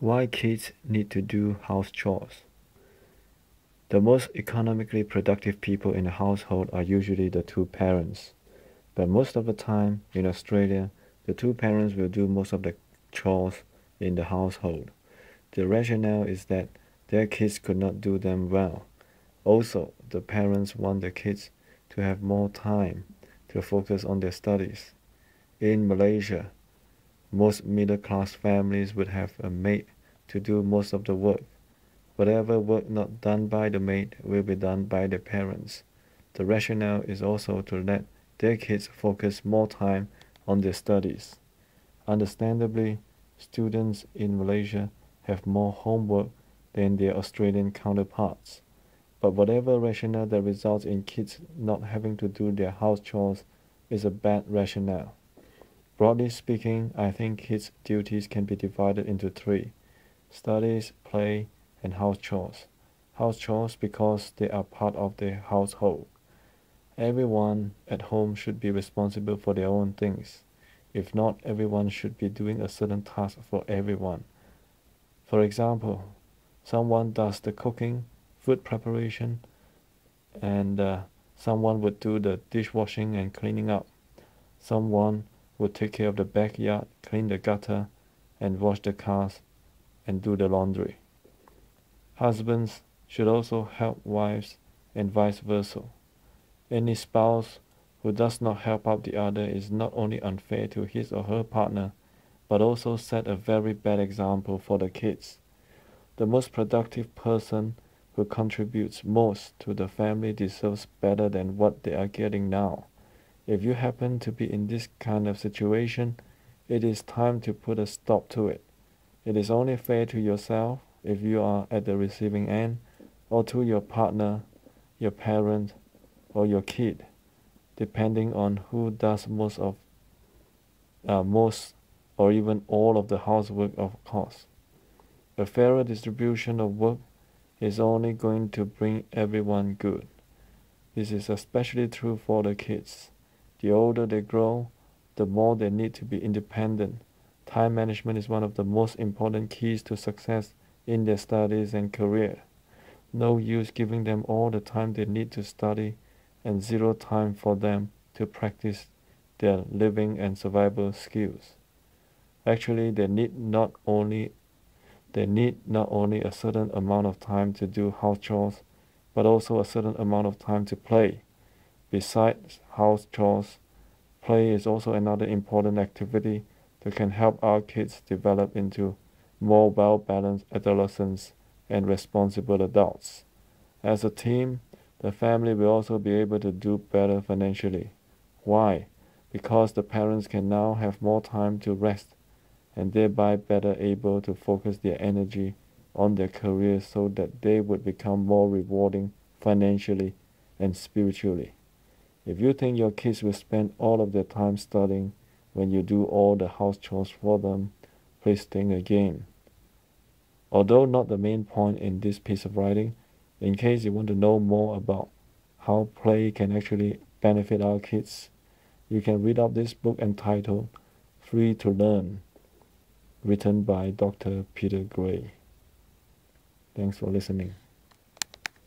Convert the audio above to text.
Why kids need to do house chores. The most economically productive people in a household are usually the two parents. But most of the time, in Australia, the two parents will do most of the chores in the household. The rationale is that their kids could not do them well. Also, the parents want the kids to have more time to focus on their studies. In Malaysia, most middle-class families would have a maid to do most of the work. Whatever work not done by the maid will be done by the parents. The rationale is also to let their kids focus more time on their studies. Understandably, students in Malaysia have more homework than their Australian counterparts. But whatever rationale that results in kids not having to do their house chores is a bad rationale. Broadly speaking, I think kids' duties can be divided into three: studies, play, and house chores. House chores because they are part of the household. Everyone at home should be responsible for their own things. If not, everyone should be doing a certain task for everyone. For example, someone does the cooking, food preparation, and someone would do the dishwashing and cleaning up. Someone would take care of the backyard, clean the gutter, and wash the cars, and do the laundry. Husbands should also help wives and vice versa. Any spouse who does not help out the other is not only unfair to his or her partner, but also set a very bad example for the kids. The most productive person who contributes most to the family deserves better than what they are getting now. If you happen to be in this kind of situation, it is time to put a stop to it. It is only fair to yourself if you are at the receiving end, or to your partner, your parent, or your kid, depending on who does most or even all of the housework, of course. A fairer distribution of work is only going to bring everyone good. This is especially true for the kids. The older they grow, the more they need to be independent. Time management is one of the most important keys to success in their studies and career. No use giving them all the time they need to study and zero time for them to practice their living and survival skills. Actually, they need not only a certain amount of time to do house chores, but also a certain amount of time to play. Besides house chores, play is also another important activity that can help our kids develop into more well-balanced adolescents and responsible adults. As a team, the family will also be able to do better financially. Why? Because the parents can now have more time to rest and thereby better able to focus their energy on their careers so that they would become more rewarding financially and spiritually. If you think your kids will spend all of their time studying when you do all the house chores for them, please think again. Although not the main point in this piece of writing, in case you want to know more about how play can actually benefit our kids, you can read up this book entitled Free to Learn, written by Dr. Peter Gray. Thanks for listening.